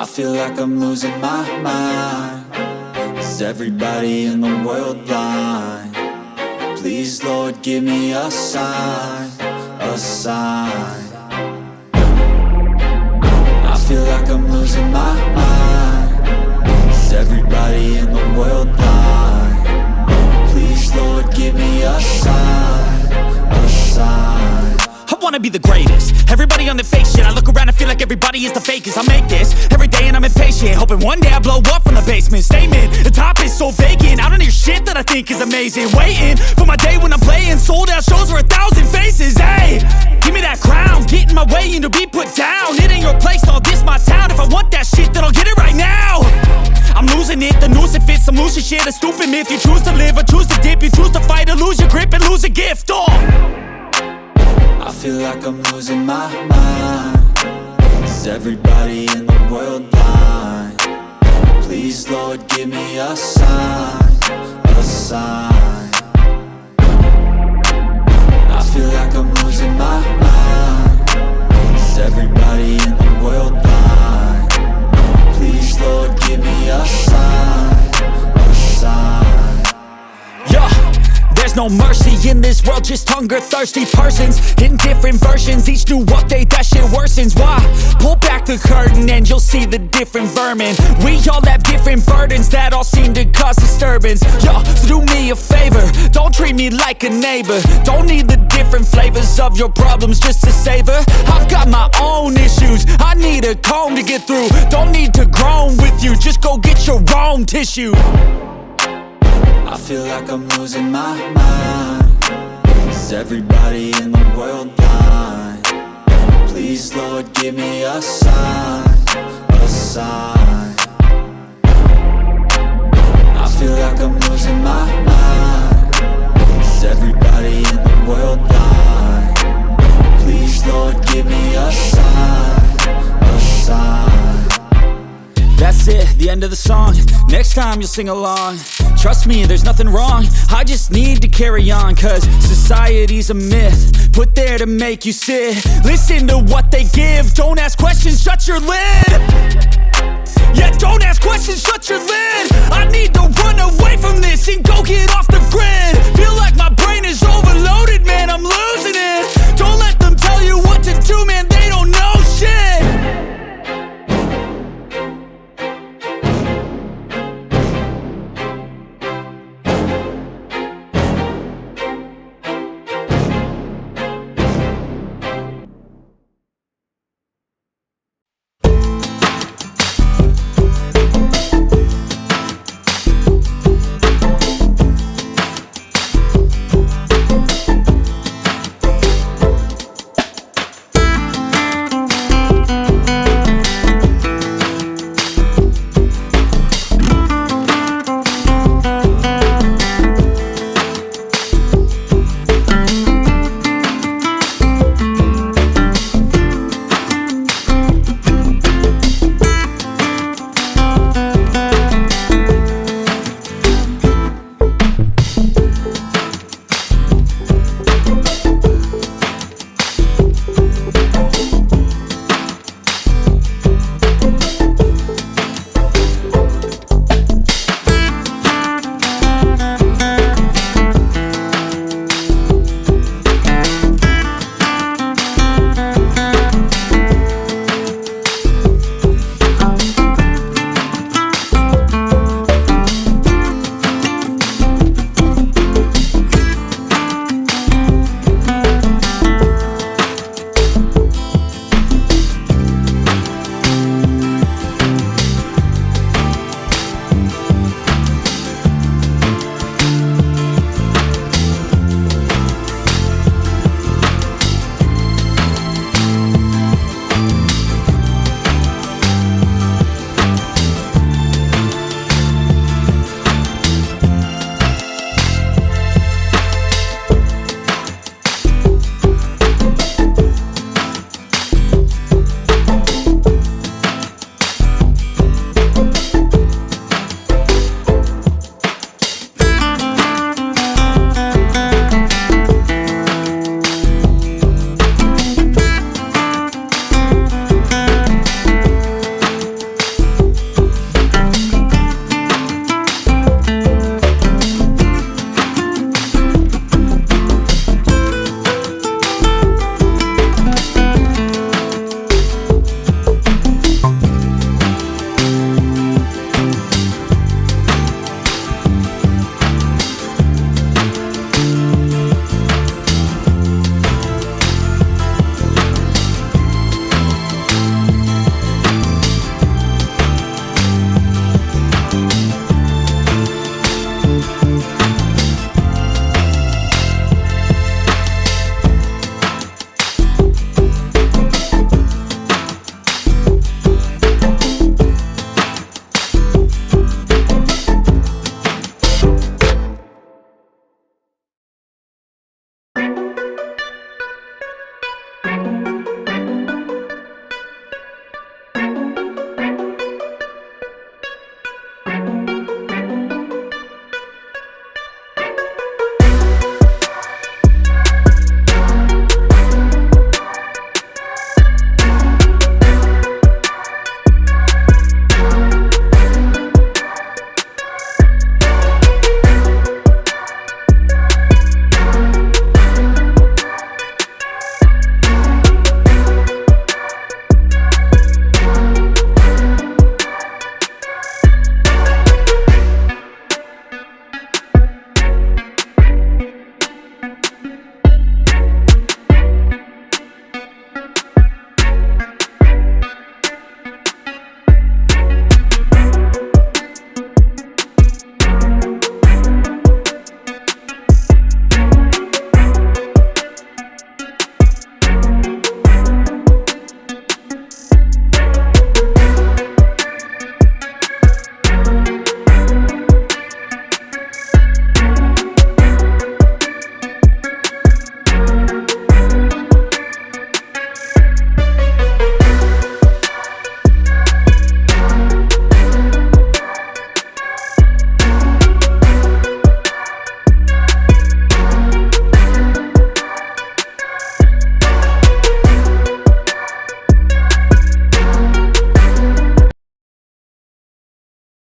feel like I'm losing my mind. Is everybody in the world blind? Please, Lord, give me a sign, a sign. I feel like I'm losing my mind. Is everybody in the world blind? Please, Lord, give me a sign, a sign. I wanna be the greatest. Everybody on the fake shit. I look around and feel like everybody is the fakest. I make this every day and I'm impatient, hoping one day I blow up from the basement. Statement, the top is so vacant. I don't hear shit that I think is amazing. Waiting for my day when I'm playing sold out shows for 1,000 faces. Hey, give me that crown, get in my way and to be put down. It ain't your place, all this my town. If I want that shit, then I'll get it right now. I'm losing it, the noose it fits. I'm losing shit, a stupid myth. You choose to live or choose to dip. You choose to fight or lose your grip and lose a gift. I feel like I'm losing my mind. Is everybody in the world blind? Please, Lord, give me a sign, a sign. I feel like I'm losing my mind. Is everybody in the world blind? Please, Lord, give me a sign, a sign. Yeah. There's no mercy in this world, just hunger-thirsty persons in different versions. Each new update, that shit worsens. Why? Pull back the curtain and you'll see the different vermin. We all have different burdens that all seem to cause disturbance. Yo, so do me a favor, don't treat me like a neighbor. Don't need the different flavors of your problems just to savor. I've got my own issues, I need a comb to get through. Don't need to groan with you, just go get your own tissue. I feel like I'm losing my mind. Is everybody in the world blind? Please, Lord, give me a sign, a sign. I feel like I'm losing my mind. Is everybody in the world blind? Please, Lord, give me a sign, a sign. That's it, the end of the song. Next time you'll sing along. Trust me, there's nothing wrong. I just need to carry on, cause society's a myth put there to make you sit. Listen to what they give. Don't ask questions, shut your lid. Yeah, don't ask questions, shut your lid. I need to run away from this and go get off the grid. Feel like my brain is overloaded, man, I'm losing it. Don't let them tell you what to